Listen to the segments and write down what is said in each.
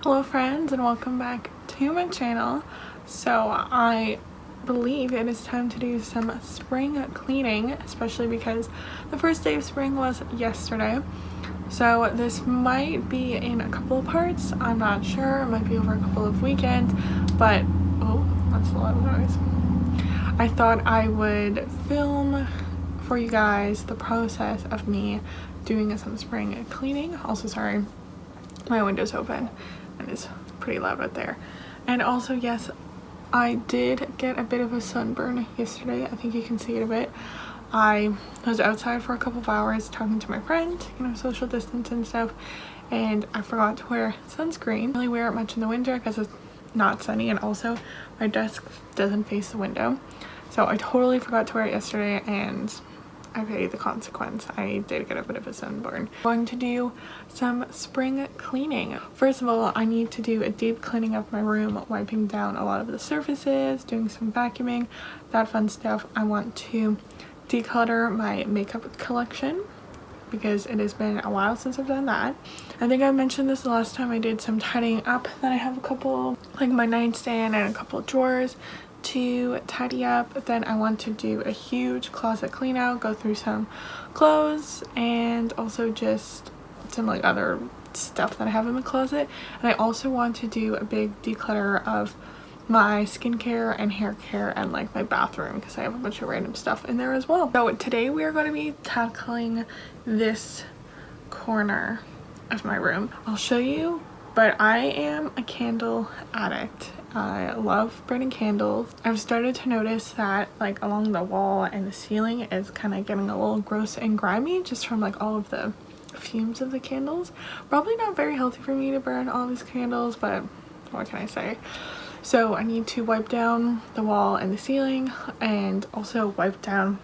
Hello friends, and welcome back to my channel. So I believe it is time to do some spring cleaning, especially because the first day of spring was yesterday. So this might be in a couple of parts, I'm not sure, it might be over a couple of weekends, but oh, that's a lot of noise. I thought I would film for you guys the process of me doing some spring cleaning. Also, sorry, my window's open and it's pretty loud right there. And also, yes, I did get a bit of a sunburn yesterday. I think you can see it a bit. I was outside for a couple of hours talking to my friend, social distance and stuff, and I forgot to wear sunscreen. I don't really wear it much in the winter because it's not sunny, and also my desk doesn't face the window. So I totally forgot to wear it yesterday, and I paid the consequence. I did get a bit of a sunburn. I'm going to do some spring cleaning. First of all, I need to do a deep cleaning of my room, wiping down a lot of the surfaces, doing some vacuuming, that fun stuff. I want to declutter my makeup collection because it has been a while since I've done that. I think I mentioned this the last time I did some tidying up, that I have a couple, like my nightstand and a couple of drawers to tidy up. Then I want to do a huge closet clean out, go through some clothes and also just some like other stuff that I have in my closet. And I also want to do a big declutter of my skincare and hair care and like my bathroom, because I have a bunch of random stuff in there as well. So today we are going to be tackling this corner of my room. I'll show you, but I am a candle addict. I love burning candles. I've started to notice that like along the wall and the ceiling is kind of getting a little gross and grimy just from like all of the fumes of the candles. Probably not very healthy for me to burn all these candles, but what can I say? So I need to wipe down the wall and the ceiling, and also wipe down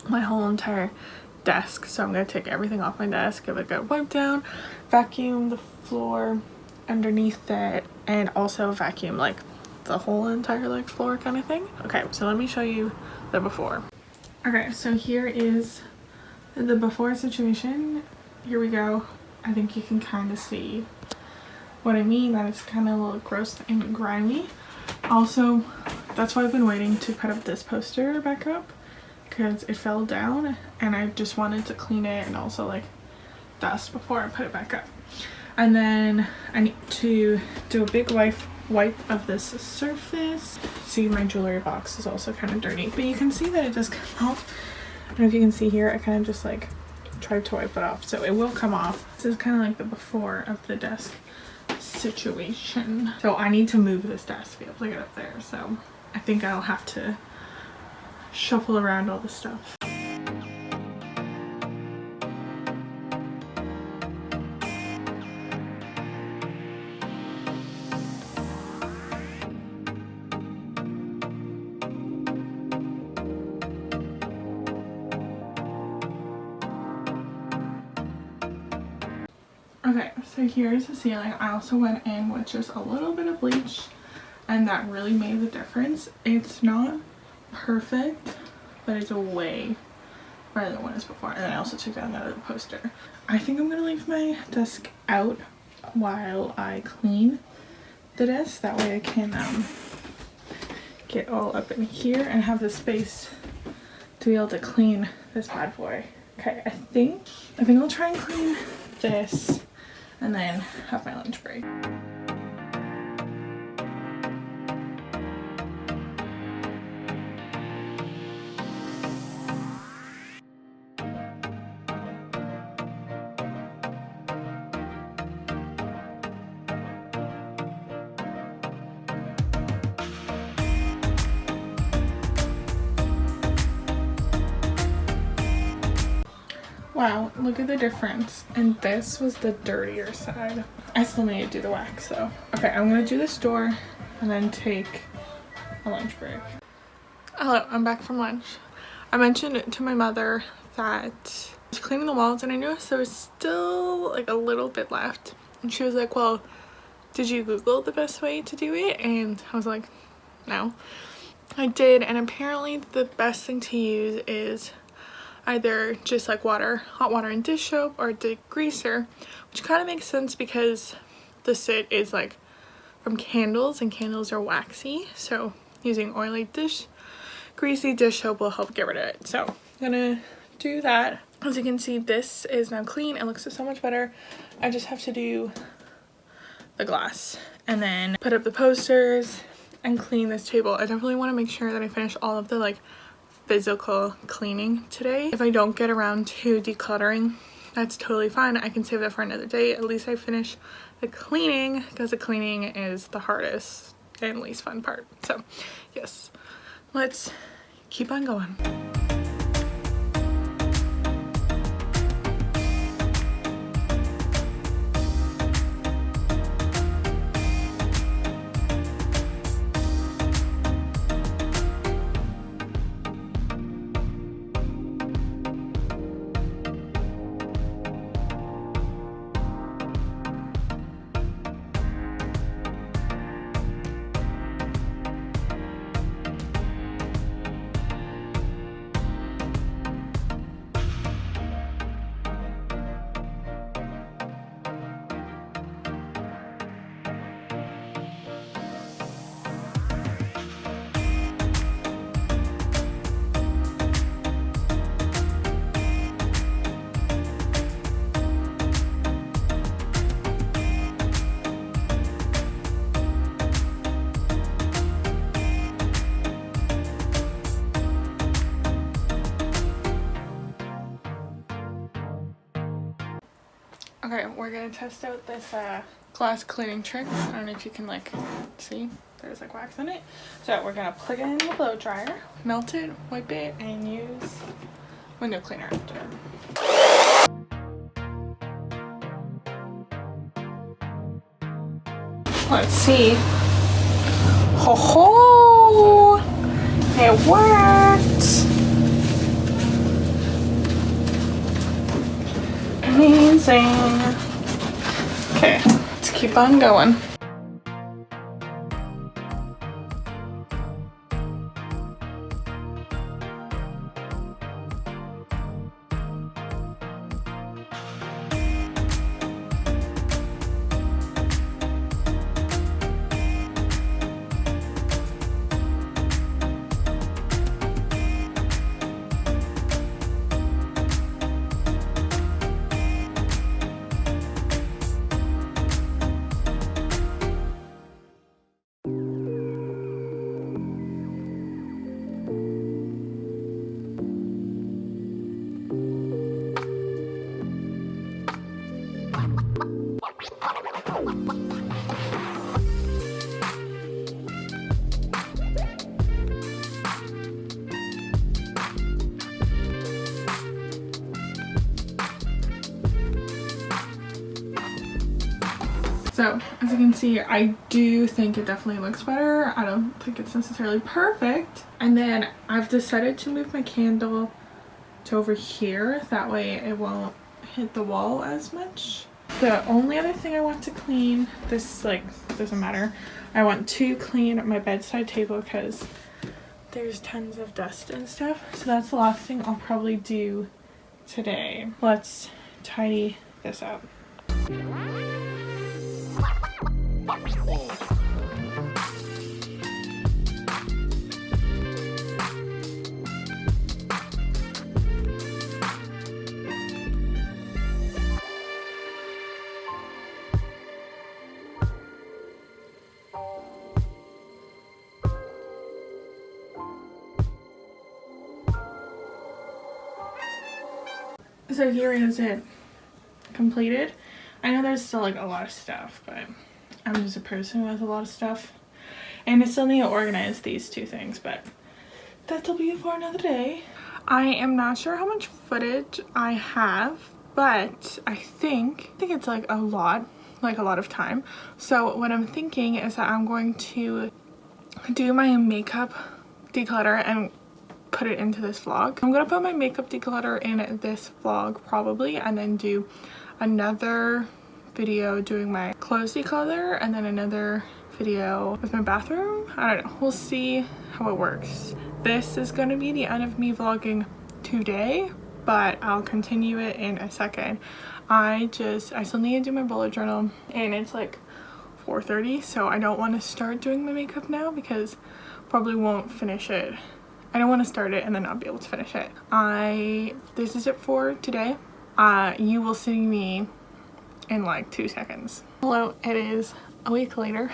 my whole entire desk. So I'm going to take everything off my desk, give it a good wipe down, vacuum the floor underneath it, and also vacuum like the whole entire like floor kind of thing. Okay, so let me show you the before. Okay, so here is the before situation. Here we go. I think you can kind of see what I mean, that it's kind of a little gross and grimy. Also, that's why I've been waiting to put up this poster back up, because it fell down and I just wanted to clean it and also like dust before I put it back up. And then I need to do a big wipe of this surface. See, my jewelry box is also kind of dirty, but you can see that it does come off. I don't know if you can see here, I kind of just like tried to wipe it off, so it will come off. This is kind of like the before of the desk situation. So I need to move this desk to be able to get up there, so I think I'll have to shuffle around all the stuff. Okay, so here's the ceiling. I also went in with just a little bit of bleach, and that really made the difference. It's not perfect, but it's way better than what it was before. And then I also took down that other poster. I think I'm gonna leave my desk out while I clean the desk. That way I can get all up in here and have the space to be able to clean this bad boy. Okay, I think I'll try and clean this and then have my lunch break. Wow, look at the difference. And this was the dirtier side. I still need to do the wax though. Okay, I'm gonna do this door and then take a lunch break. Hello, I'm back from lunch. I mentioned to my mother that I was cleaning the walls and I noticed there was still like a little bit left. And she was like, well, did you Google the best way to do it? And I was like, no. I did, and apparently the best thing to use is either just like hot water and dish soap, or degreaser, which kind of makes sense because the sit is like from candles, and candles are waxy, so using oily greasy dish soap will help get rid of it. So I'm gonna do that. As you can see, this is now clean. It looks so much better. I just have to do the glass and then put up the posters and clean this table. I definitely want to make sure that I finish all of the like physical cleaning today. If I don't get around to decluttering, that's totally fine. I can save that for another day. At least I finish the cleaning, because the cleaning is the hardest and least fun part. So yes, let's keep on going. Okay, we're gonna test out this glass cleaning trick. I don't know if you can like see, there's like wax in it. So we're gonna plug it in the blow dryer, melt it, wipe it, and use window cleaner after. Let's see. Ho ho! It worked! Amazing. Okay, let's keep on going. So as you can see, I do think it definitely looks better. I don't think it's necessarily perfect. And then I've decided to move my candle to over here. That way it won't hit the wall as much. The only other thing I want to clean, this like doesn't matter. I want to clean my bedside table because there's tons of dust and stuff. So that's the last thing I'll probably do today. Let's tidy this up. So here is it completed. I know there's still like a lot of stuff, but I'm just a person who has a lot of stuff, and I still need to organize these two things, but that'll be for another day. I am not sure how much footage I have, but I think it's like a lot of time. So what I'm thinking is that I'm going to do my makeup declutter and put it into this vlog. I'm gonna put my makeup declutter in this vlog probably, and then do another video doing my clothes declutter, and then another video with my bathroom. I don't know, we'll see how it works. This is gonna be the end of me vlogging today, but I'll continue it in a second. I still need to do my bullet journal, and it's like 4:30, so I don't want to start doing my makeup now because probably won't finish it. I don't want to start it and then not be able to finish it. This is it for today. You will see me in like 2 seconds. Hello, it is a week later.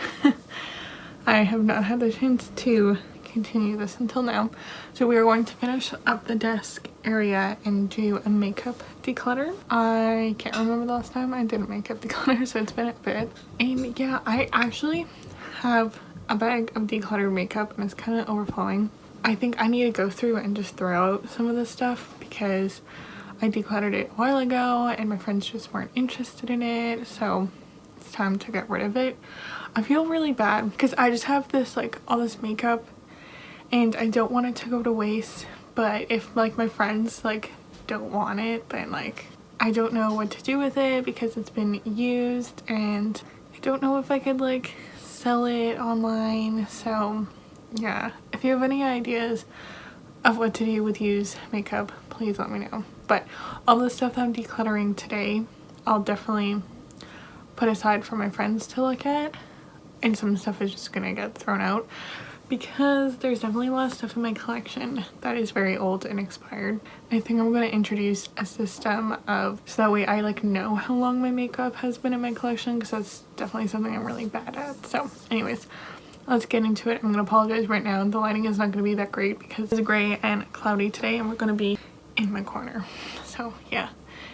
I have not had the chance to continue this until now. So we are going to finish up the desk area and do a makeup declutter. I can't remember the last time I did a makeup declutter, so it's been a bit. And yeah, I actually have a bag of decluttered makeup and it's kind of overflowing. I think I need to go through and just throw out some of this stuff because I decluttered it a while ago and my friends just weren't interested in it, so it's time to get rid of it. I feel really bad because I just have this like all this makeup and I don't want it to go to waste, but if like my friends like don't want it, then like I don't know what to do with it because it's been used and I don't know if I could like sell it online. So yeah, if you have any ideas of what to do with used makeup, please let me know. But all the stuff that I'm decluttering today, I'll definitely put aside for my friends to look at, and some stuff is just gonna get thrown out because there's definitely a lot of stuff in my collection that is very old and expired. I think I'm going to introduce a system of, so that way I like know how long my makeup has been in my collection, because that's definitely something I'm really bad at. So anyways, let's get into it. I'm going to apologize right now. The lighting is not going to be that great because it's gray and cloudy today and we're going to be in my corner. So yeah,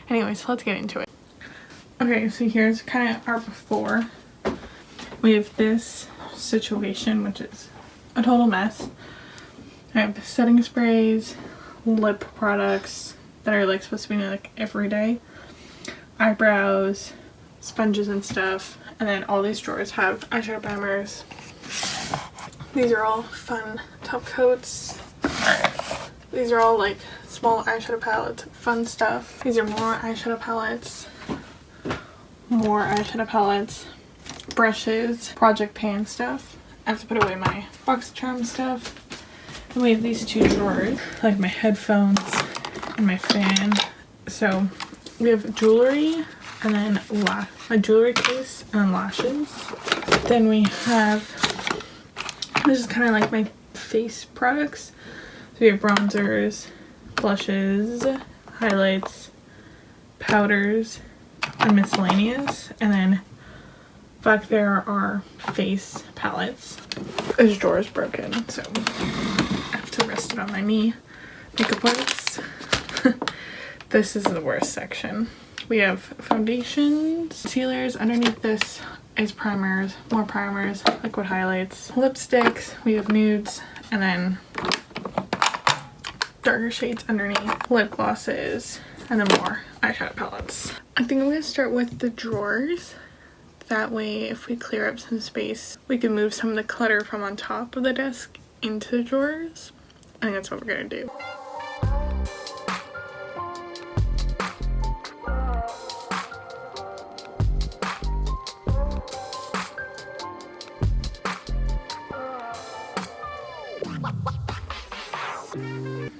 anyways, let's get into it. Okay, so here's kind of our before. We have this situation, which is a total mess. I have setting sprays, lip products that are like supposed to be like every day, eyebrows, sponges and stuff, and then all these drawers have eyeshadow primers. These are all fun top coats. These are all like small eyeshadow palettes, fun stuff. These are more eyeshadow palettes, brushes, project pan stuff. I have to put away my box charm stuff. And we have these two drawers, like my headphones and my fan. So we have jewelry and then a jewelry case and lashes. Then we have, this is kind of like my face products. So we have bronzers, blushes, highlights, powders, and miscellaneous. And then back there are face palettes. This drawer is broken, so I have to rest it on my knee. Makeup wipes. This is the worst section. We have foundations, concealers. Underneath this is primers, more primers, liquid highlights, lipsticks. We have nudes, and then darker shades underneath, lip glosses, and then more eyeshadow palettes. I think I'm gonna start with the drawers. That way, if we clear up some space, we can move some of the clutter from on top of the desk into the drawers. I think that's what we're gonna do.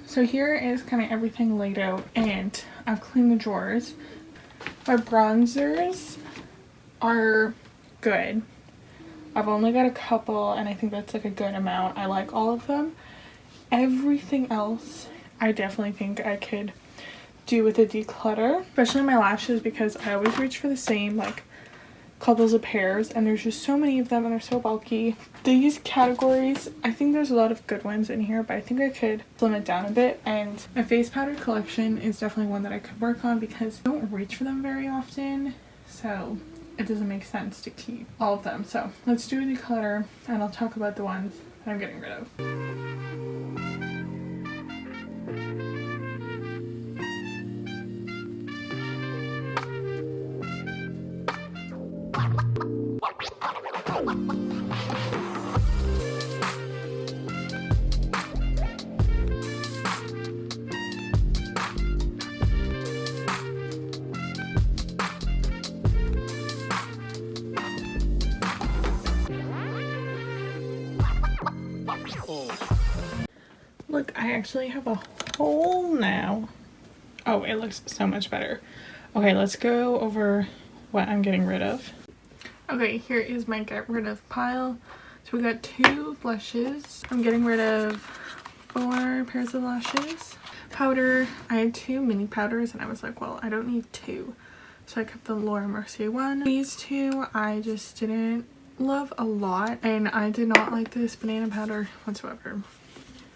So here is kind of everything laid out, and I've cleaned the drawers. My bronzers are good. I've only got a couple and I think that's like a good amount. I like all of them. Everything else I definitely think I could do with a declutter, especially my lashes, because I always reach for the same like couples of pairs and there's just so many of them and they're so bulky. These categories, I think there's a lot of good ones in here, but I think I could slim it down a bit. And my face powder collection is definitely one that I could work on because I don't reach for them very often, so it doesn't make sense to keep all of them. So let's do a declutter and I'll talk about the ones that I'm getting rid of. Look, I actually have a hole now. Oh, it looks so much better. Okay, let's go over what I'm getting rid of. Okay, here is my get rid of pile. So we got 2 blushes. I'm getting rid of 4 pairs of lashes. Powder, I had 2 mini powders and I was like, well, I don't need 2. So I kept the Laura Mercier one. These 2 I just didn't love a lot, and I did not like this banana powder whatsoever.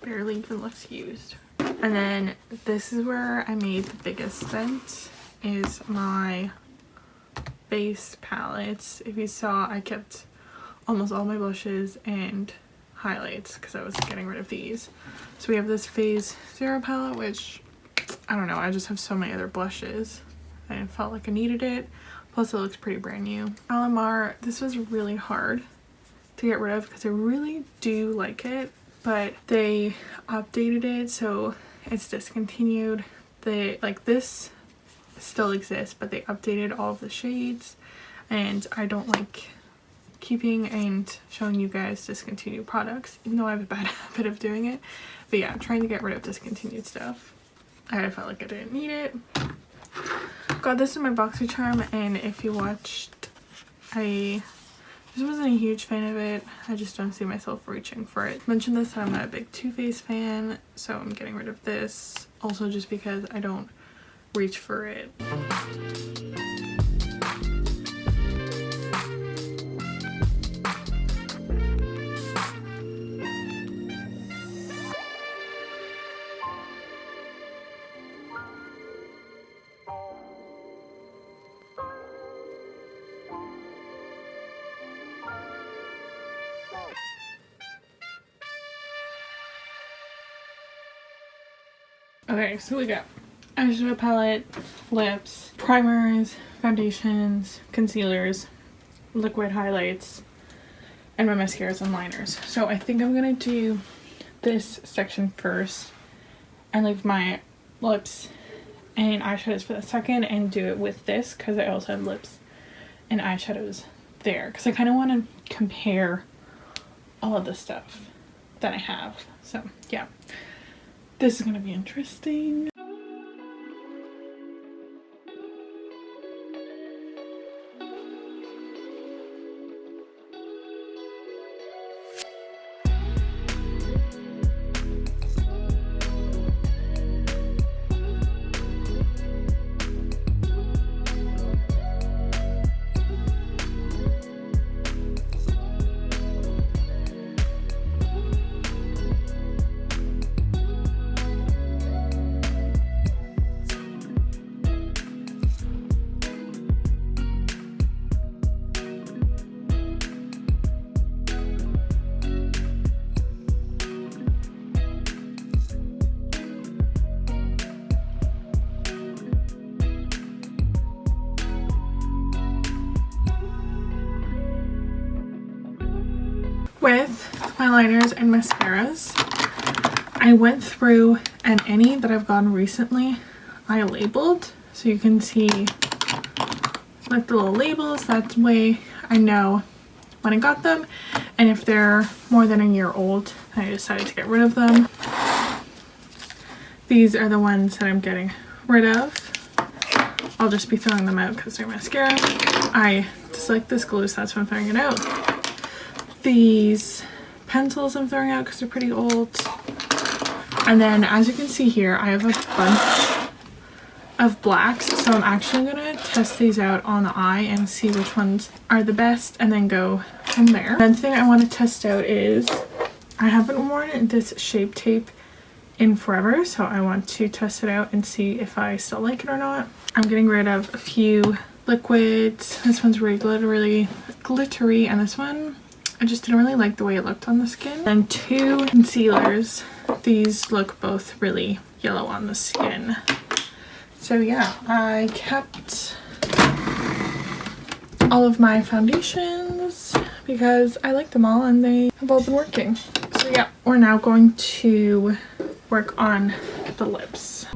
Barely even looks used. And then this is where I made the biggest dent, is my base palettes. If you saw, I kept almost all my blushes and highlights because I was getting rid of these. So we have this Phase 0 palette, which I don't know, I just have so many other blushes and I felt like I needed it. Plus it looks pretty brand new. Alamar, this was really hard to get rid of because I really do like it, but they updated it so it's discontinued. They, like, this still exists, but they updated all of the shades, and I don't like keeping and showing you guys discontinued products, even though I have a bad habit of doing it. But yeah, I'm trying to get rid of discontinued stuff. I felt like I didn't need it. Got this in my BoxyCharm, and if you watched, I just wasn't a huge fan of it. I just don't see myself reaching for it. Mentioned this, I'm not a big Too Faced fan, so I'm getting rid of this. Also just because I don't reach for it. Okay, so we got eyeshadow palette, lips, primers, foundations, concealers, liquid highlights, and my mascaras and liners. So I think I'm gonna do this section first and leave my lips and eyeshadows for the second and do it with this, because I also have lips and eyeshadows there, because I kind of want to compare all of the stuff that I have. So yeah, this is gonna be interesting. With my liners and mascaras, I went through, and any that I've gotten recently I labeled, so you can see like the little labels. That way I know when I got them, and if they're more than a year old I decided to get rid of them. These are the ones that I'm getting rid of. I'll just be throwing them out because they're mascara. I dislike this glue, so that's why I'm throwing it out. These pencils I'm throwing out because they're pretty old. And then, as you can see here, I have a bunch of blacks, so I'm actually gonna test these out on the eye and see which ones are the best and then go from there. Another thing I want to test out is, I haven't worn this Shape Tape in forever, so I want to test it out and see if I still like it or not. I'm getting rid of a few liquids. This one's really glittery, and this one I just didn't really like the way it looked on the skin. And 2 concealers. These look both really yellow on the skin. So yeah, I kept all of my foundations because I like them all and they have all been working. So yeah, we're now going to work on the lips.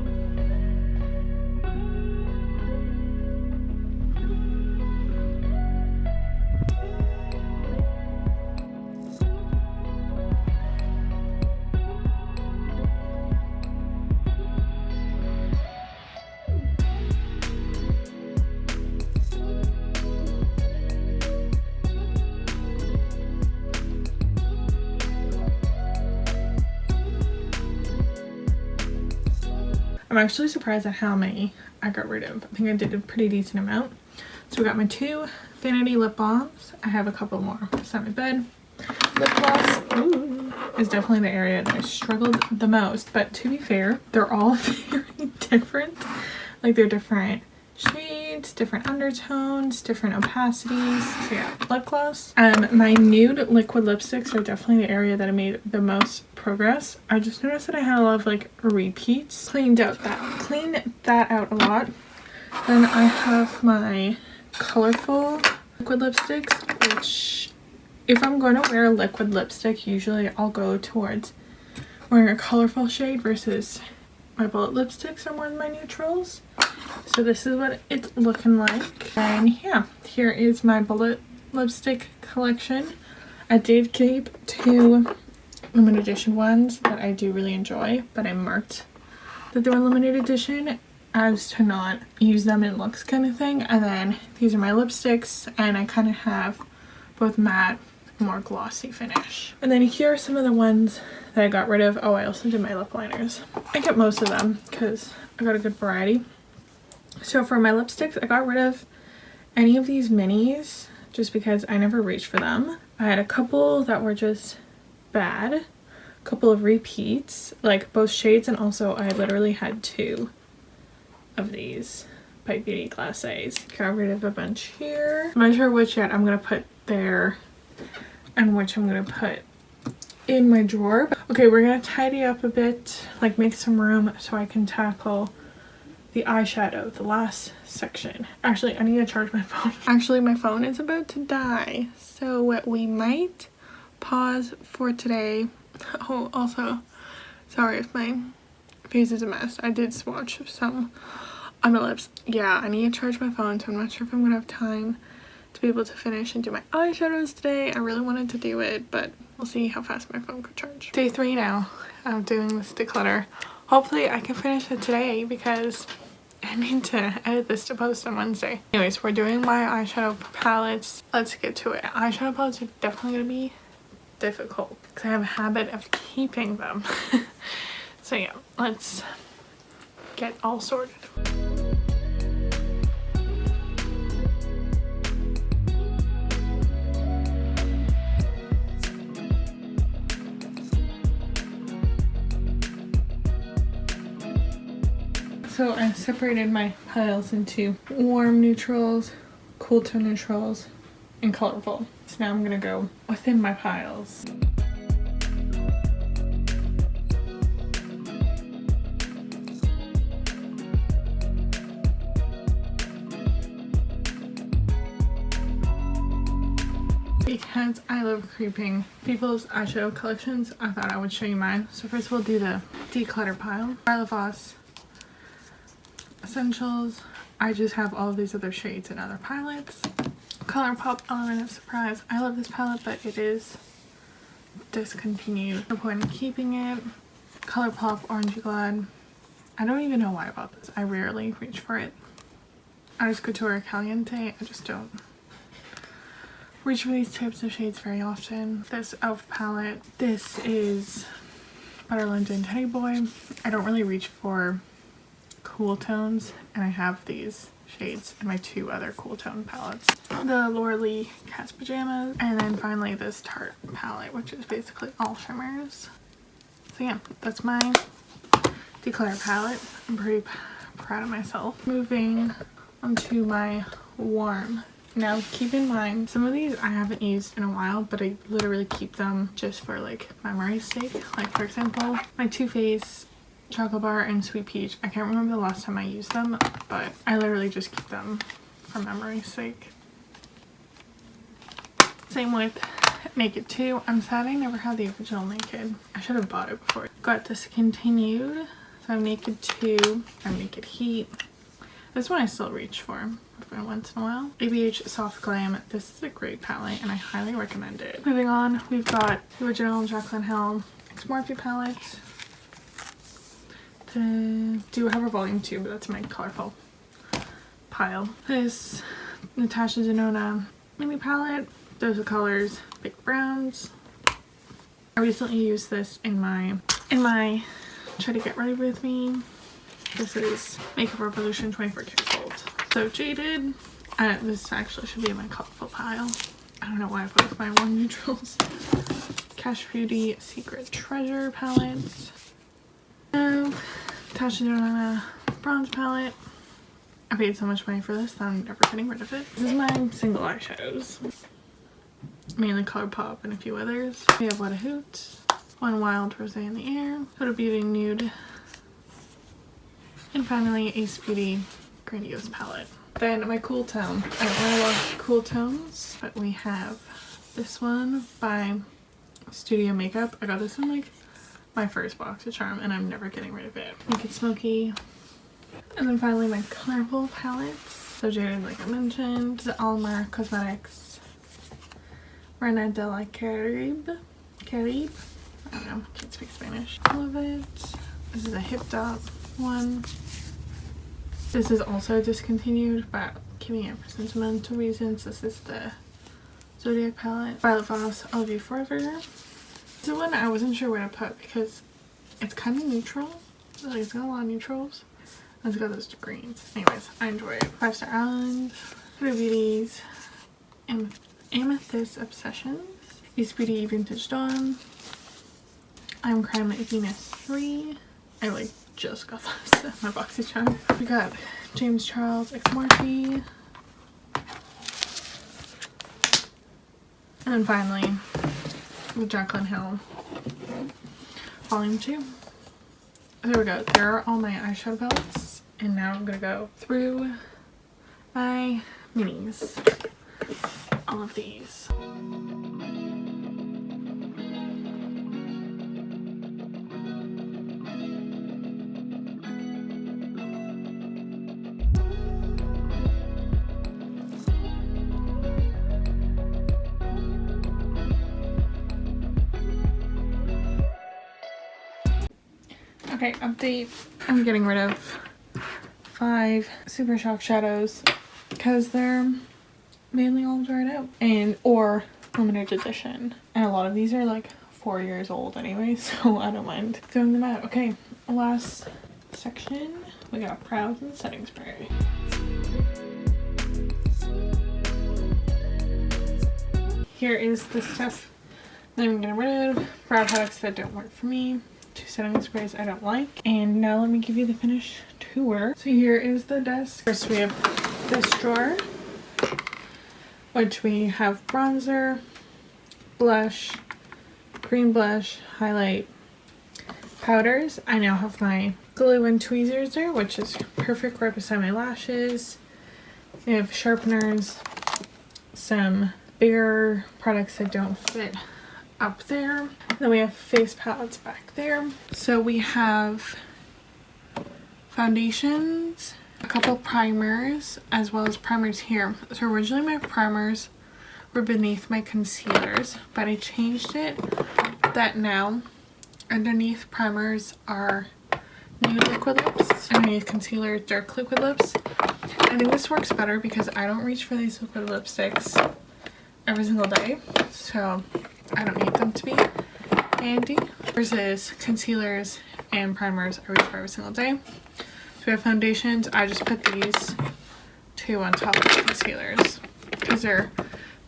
I'm actually surprised at how many I got rid of. I think I did a pretty decent amount. So we got my 2 vanity lip balms. I have a couple more beside my bed. Lip gloss is definitely the area that I struggled the most, but to be fair, they're all very different. Like, they're different shades, different undertones, different opacities. So yeah, lip gloss. My nude liquid lipsticks are definitely the area that I made the most progress. I just noticed that I had a lot of like repeats. Cleaned that out a lot. Then I have my colorful liquid lipsticks, which if I'm going to wear a liquid lipstick, usually I'll go towards wearing a colorful shade versus my bullet lipsticks are more than my neutrals. So this is what it's looking like. And yeah, here is my bullet lipstick collection. I did keep 2 limited edition ones that I do really enjoy, but I marked that they were limited edition as to not use them in looks kind of thing. And then these are my lipsticks, and I kind of have both matte and more glossy finish. And then here are some of the ones that I got rid of. Oh, I also did my lip liners. I kept most of them because I got a good variety. So for my lipsticks, I got rid of any of these minis just because I never reached for them. I had a couple that were just bad, a couple of repeats, like both shades, and also I literally had 2 of these by Beauty Class A's. Got rid of a bunch here. I'm not sure which yet I'm gonna put there and which I'm gonna put in my drawer. Okay, we're gonna tidy up a bit, like make some room so I can tackle the eyeshadow, the last section. Actually, I need to charge my phone. Actually, my phone is about to die, so we might pause for today. Oh, also, sorry if my face is a mess. I did swatch some on my lips. Yeah, I need to charge my phone, so I'm not sure if I'm gonna have time to be able to finish and do my eyeshadows today. I really wanted to do it, but we'll see how fast my phone could charge. Day 3 now of doing this declutter. Hopefully I can finish it today because I need to edit this to post on Wednesday. Anyways, we're doing my eyeshadow palettes. Let's get to it. Eyeshadow palettes are definitely gonna be difficult because I have a habit of keeping them. So yeah, let's get all sorted. So I separated my piles into warm neutrals, cool tone neutrals, and colorful. So now I'm gonna go within my piles. Because I love creeping people's eyeshadow collections, I thought I would show you mine. So first we'll do the declutter pile. Voss Essentials. I just have all of these other shades and other palettes. ColourPop Element of Surprise. I love this palette, but it is discontinued. No point in keeping it. ColourPop Orangey Glad. I don't even know why I bought this. I rarely reach for it. Artist Couture Caliente. I just don't reach for these types of shades very often. This e.l.f. palette. This is Butter London Teddy Boy. I don't really reach for cool tones, and I have these shades in my 2 other cool tone palettes. The Laura Lee Cat's Pajamas, and then finally this Tarte palette, which is basically all shimmers. So yeah, that's my declutter palette. I'm pretty proud of myself. Moving onto my warm. Now keep in mind, some of these I haven't used in a while, but I literally keep them just for like memory's sake. Like for example, my Too Faced Chocolate Bar and Sweet Peach. I can't remember the last time I used them, but I literally just keep them for memory's sake. Same with Naked 2. I'm sad I never had the original Naked. I should have bought it before. Got Discontinued. So I have Naked 2. I have Naked Heat. This one I still reach for every once in a while. ABH Soft Glam. This is a great palette and I highly recommend it. Moving on, we've got the original Jaclyn Hill X Morphe palette. Do have a volume 2, but that's my colorful pile. This Natasha Denona mini palette. Those are colors, Big Browns. I recently used this in my Try to Get Ready With Me This is Makeup Revolution 24 Karat Gold. So jaded. This actually should be in my colorful pile. I don't know why I put my warm neutrals. Cash Beauty Secret Treasure palettes. Tasha Denona bronze palette. I paid so much money for this that I'm never getting rid of it. This is my single eyeshadows. Mainly ColourPop and a few others. We have What a Hoot. One Wild Rosé in the Air. Huda Beauty Nude. And finally Ace Beauty Grandiose palette. Then my cool tone. I don't really love cool tones, but we have this one by Studio Makeup. I got this in like my first box of Charm and I'm never getting rid of it. Make It Smoky. And then finally my colorful palettes. So jaded, like I mentioned. The Almar Cosmetics Reina de la Caribe. I don't know, can't speak Spanish. Love it. This is a Hip Dot one. This is also discontinued, but keeping it for sentimental reasons. This is the Zodiac palette. Violet Voss, I Love You Forever. This is one I wasn't sure where to put because it's kind of neutral. Like it's got a lot of neutrals. And it's got those greens. Anyways, I enjoy it. 5 Star Island, Huda Beauty's Amethyst Obsessions, Ace Beauty Vintage Dawn, I'm Crime Venus 3. I like just got this in my boxy charm. We got James Charles X Morphe. And then finally, the Jaclyn Hill Volume 2. There we go. There are all my eyeshadow palettes. And now I'm gonna go through my minis. All of these. Okay, update. I'm getting rid of 5 Super Shock shadows because they're mainly all dried out or limited edition. And a lot of these are like 4 years old anyway, so I don't mind throwing them out. Okay, last section. We got Proud and Setting Spray. Here is the stuff that I'm getting rid of. Brow products that don't work for me. 2 setting sprays I don't like. And now let me give you the finished tour. So here is the desk. First we have this drawer, which we have bronzer, blush, green blush, highlight, powders. I now have my glue and tweezers there, which is perfect right beside my lashes. We have sharpeners, some bigger products that don't fit up there. Then we have face palettes back there. So we have foundations, a couple primers, as well as primers here. So originally my primers were beneath my concealers, but I changed it that now underneath primers are nude liquid lips, underneath concealer dark liquid lips. I think this works better because I don't reach for these liquid lipsticks every single day, so I don't need them to be handy. Versus concealers and primers I reach for every single day. So we have foundations. I just put these 2 on top of the concealers because they're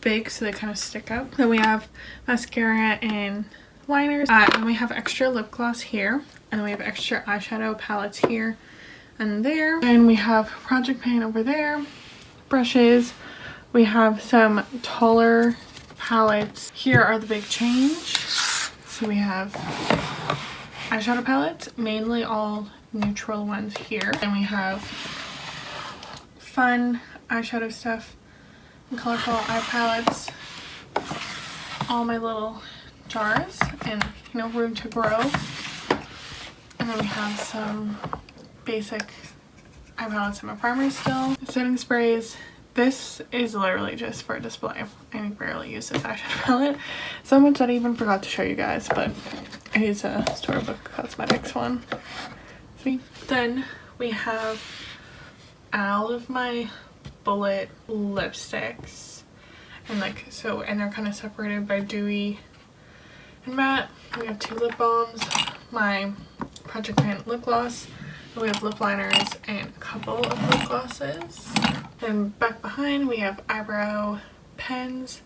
big, so they kind of stick up. Then we have mascara and liners. And we have extra lip gloss here, and then we have extra eyeshadow palettes here and there. And we have project pan over there, brushes. We have some taller palettes. Here are the big change. So we have eyeshadow palettes, mainly all neutral ones here. And we have fun eyeshadow stuff and colorful eye palettes. All my little jars and, you know, room to grow. And then we have some basic eye palettes and my primers still. Setting sprays. This is literally just for display. I barely use this eyeshadow palette so much that I even forgot to show you guys, but it is a Storybook Cosmetics one. See? Then we have all of my bullet lipsticks, and like so, and they're kind of separated by dewy and matte. We have 2 lip balms, my Project Pan lip gloss, We have lip liners and a couple of lip glosses. Then back behind we have eyebrow pens,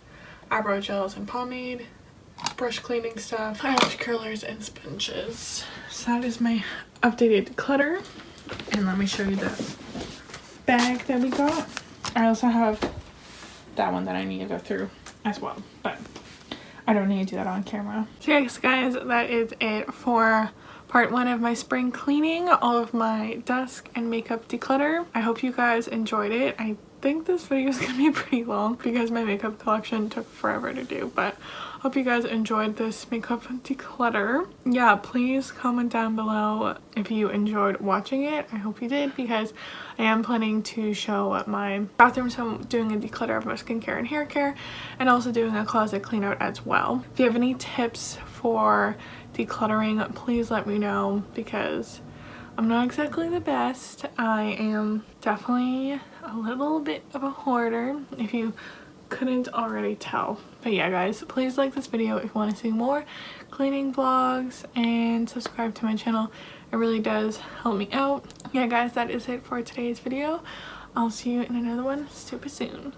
eyebrow gels and pomade, brush cleaning stuff, eyelash curlers and sponges. So that is my updated declutter. And let me show you the bag that we got. I also have that one that I need to go through as well, but I don't need to do that on camera. So yes guys, that is it for part 1 of my spring cleaning, all of my desk and makeup declutter. I hope you guys enjoyed it. I think this video is gonna be pretty long because my makeup collection took forever to do, but hope you guys enjoyed this makeup declutter. Yeah, please comment down below if you enjoyed watching it. I hope you did, because I am planning to show my bathroom, so I'm doing a declutter of my skincare and hair care, and also doing a closet clean out as well. If you have any tips for decluttering, please let me know, because I'm not exactly the best. I am definitely a little bit of a hoarder, if you couldn't already tell. But yeah guys, please like this video if you want to see more cleaning vlogs, and subscribe to my channel. It really does help me out. Yeah guys, that is it for today's video. I'll see you in another one super soon.